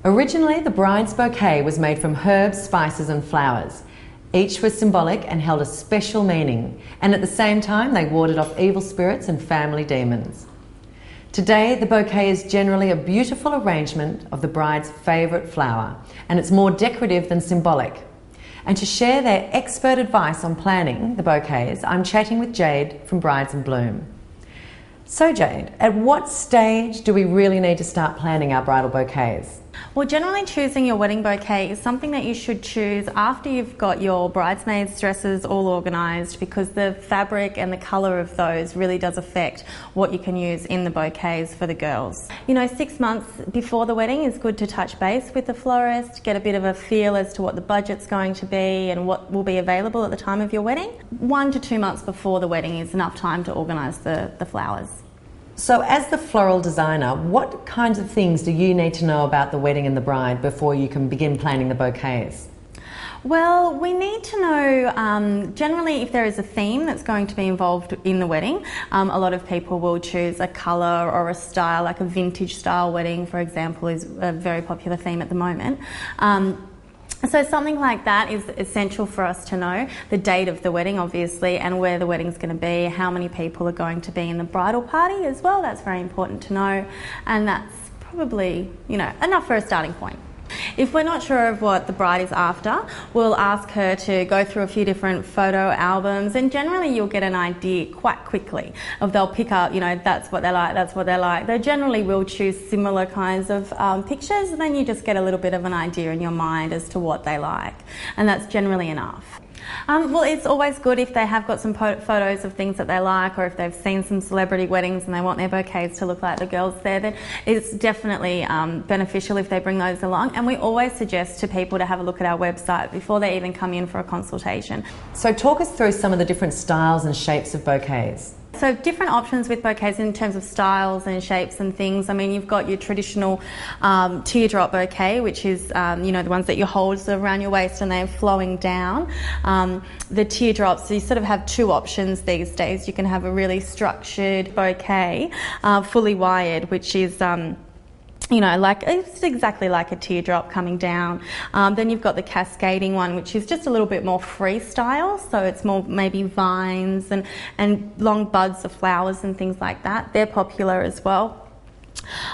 Originally, the bride's bouquet was made from herbs, spices and flowers. Each was symbolic and held a special meaning, and at the same time they warded off evil spirits and family demons. Today, the bouquet is generally a beautiful arrangement of the bride's favourite flower, and it's more decorative than symbolic. And to share their expert advice on planning the bouquets, I'm chatting with Jade from bridesinbloom. So Jade, at what stage do we really need to start planning our bridal bouquets? Well, generally choosing your wedding bouquet is something that you should choose after you've got your bridesmaids' dresses all organised, because the fabric and the colour of those really does affect what you can use in the bouquets for the girls. 6 months before the wedding is good to touch base with the florist, get a bit of a feel as to what the budget's going to be and what will be available at the time of your wedding. 1 to 2 months before the wedding is enough time to organise the flowers. So as the floral designer, what kinds of things do you need to know about the wedding and the bride before you can begin planning the bouquets? Well, we need to know generally if there is a theme that's going to be involved in the wedding. A lot of people will choose a colour or a style, like a vintage style wedding, for example, is a very popular theme at the moment. So something like that is essential for us to know. The date of the wedding, obviously, and where the wedding's going to be, how many people are going to be in the bridal party as well. That's very important to know, and that's probably, enough for a starting point. If we're not sure of what the bride is after, we'll ask her to go through a few different photo albums, and generally you'll get an idea quite quickly of they'll pick up, that's what they like, that's what they like. They generally will choose similar kinds of pictures, and then you just get a little bit of an idea in your mind as to what they like, and that's generally enough. Well, it's always good if they have got some photos of things that they like, or if they've seen some celebrity weddings and they want their bouquets to look like the girls there, then it's definitely beneficial if they bring those along. And we always suggest to people to have a look at our website before they even come in for a consultation. So talk us through some of the different styles and shapes of bouquets. So different options with bouquets in terms of styles and shapes and things. I mean, you've got your traditional teardrop bouquet, which is, the ones that you hold around your waist and they're flowing down. The teardrops, so you sort of have two options these days. You can have a really structured bouquet, fully wired, which is it's exactly like a teardrop coming down. Then you've got the cascading one, which is just a little bit more freestyle, so it's more maybe vines and long buds of flowers and things like that. They're popular as well.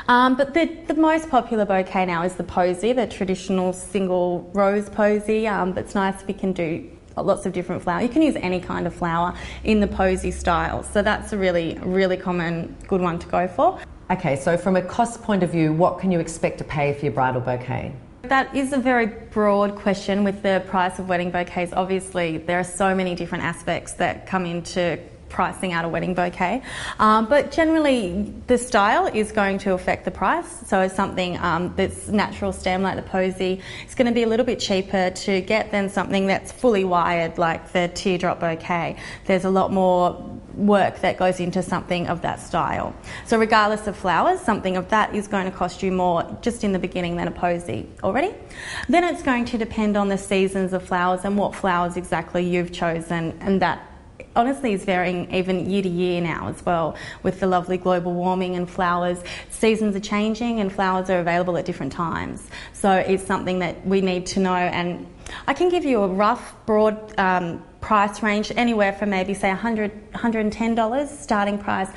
But the most popular bouquet now is the posy, the traditional single rose posy. But it's nice if you can do lots of different flowers. You can use any kind of flower in the posy style, so that's a really, really common good one to go for. Okay, so from a cost point of view, what can you expect to pay for your bridal bouquet? That is a very broad question with the price of wedding bouquets. Obviously, there are so many different aspects that come into pricing out a wedding bouquet, but generally the style is going to affect the price. So something that's natural stem like the posy is going to be a little bit cheaper to get than something that's fully wired like the teardrop bouquet. There's a lot more work that goes into something of that style. So regardless of flowers, something of that is going to cost you more just in the beginning than a posy already. Then it's going to depend on the seasons of flowers and what flowers exactly you've chosen, and that honestly is varying even year to year now as well. With the lovely global warming and flowers, seasons are changing and flowers are available at different times. So it's something that we need to know, and I can give you a rough, broad price range, anywhere from maybe say $100, $110 starting price,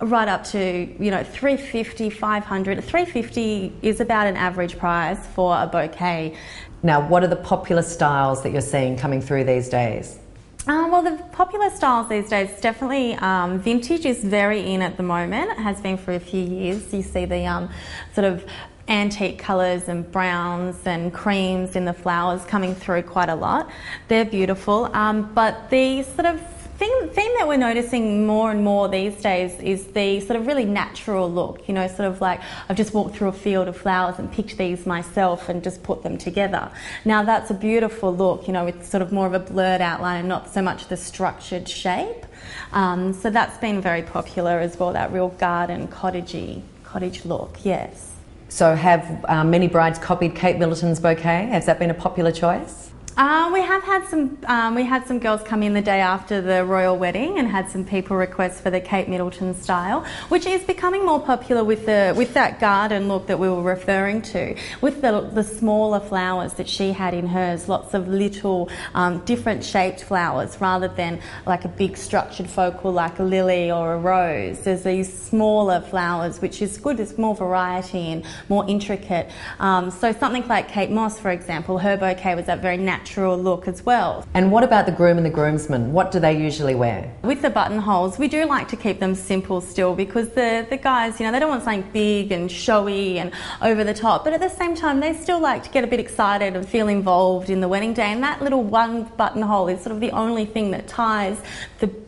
right up to $350, $500. $350 is about an average price for a bouquet. Now, what are the popular styles that you're seeing coming through these days? Well, the popular styles these days, definitely vintage is very in at the moment. It has been for a few years. You see the sort of antique colours and browns and creams in the flowers coming through quite a lot. They're beautiful, but the sort of theme that we're noticing more and more these days is the sort of really natural look, sort of like I've just walked through a field of flowers and picked these myself and just put them together. Now that's a beautiful look, with sort of more of a blurred outline and not so much the structured shape. So that's been very popular as well, that real garden cottage look, yes. So have many brides copied Kate Middleton's bouquet? Has that been a popular choice? We have had some. We had some girls come in the day after the royal wedding and had some people request for the Kate Middleton style, which is becoming more popular with that garden look that we were referring to, with the smaller flowers that she had in hers. Lots of little different shaped flowers rather than like a big structured focal like a lily or a rose. There's these smaller flowers, which is good. There's more variety and more intricate. So something like Kate Moss, for example, her bouquet was that very natural look as well. And what about the groom and the groomsmen? What do they usually wear? With the buttonholes, we do like to keep them simple still, because the guys, you know, they don't want something big and showy and over the top, but at the same time they still like to get a bit excited and feel involved in the wedding day, and that little one buttonhole is sort of the only thing that ties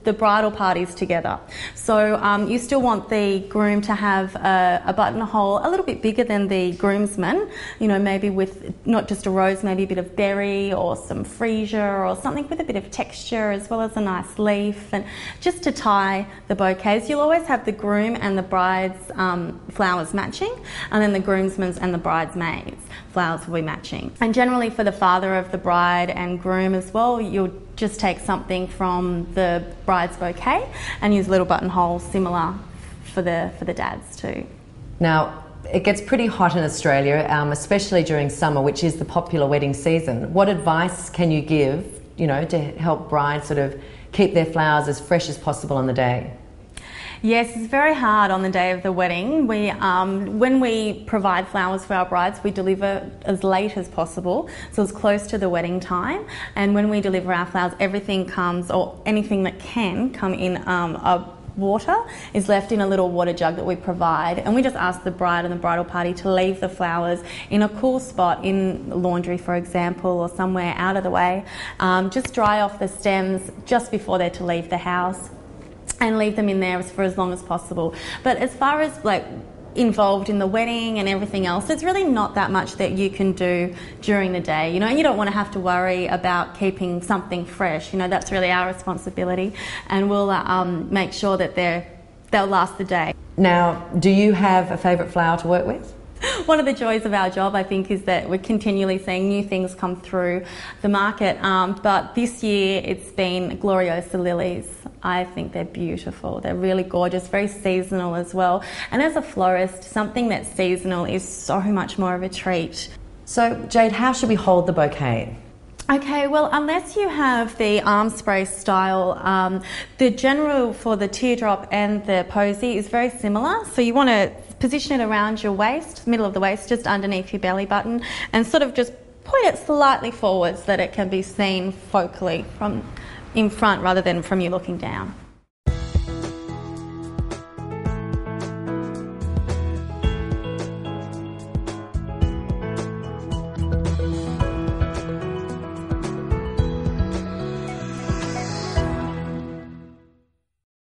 the bridal parties together. So you still want the groom to have a buttonhole a little bit bigger than the groomsmen, you know, maybe with not just a rose, maybe a bit of berry or some freesia or something with a bit of texture, as well as a nice leaf, and just to tie the bouquets. You'll always have the groom and the bride's flowers matching, and then the groomsmen's and the bridesmaids' flowers will be matching. And generally for the father of the bride and groom as well, you'll just take something from the bride's bouquet and use little buttonholes similar for the dads too. Now, it gets pretty hot in Australia, especially during summer, which is the popular wedding season. What advice can you give, you know, to help brides sort of keep their flowers as fresh as possible on the day? Yes, it's very hard on the day of the wedding. When we provide flowers for our brides, we deliver as late as possible, so as close to the wedding time. And when we deliver our flowers, everything comes, or anything that can come in water is left in a little water jug that we provide, and we just ask the bride and the bridal party to leave the flowers in a cool spot, in the laundry for example, or somewhere out of the way. Just dry off the stems just before they're to leave the house, and leave them in there for as long as possible. But as far as like involved in the wedding and everything else, there's really not that much that you can do during the day. You know, you don't want to have to worry about keeping something fresh. You know, that's really our responsibility, and we'll make sure that they'll last the day. Now, do you have a favourite flower to work with? One of the joys of our job, I think, is that we're continually seeing new things come through the market. But this year it's been Gloriosa lilies. I think they're beautiful. They're really gorgeous, very seasonal as well. And as a florist, something that's seasonal is so much more of a treat. So, Jade, how should we hold the bouquet? Okay, well, unless you have the arm spray style, the general for the teardrop and the posy is very similar. So you want to position it around your waist, middle of the waist, just underneath your belly button, and sort of just point it slightly forwards so that it can be seen focally from in front rather than from you looking down.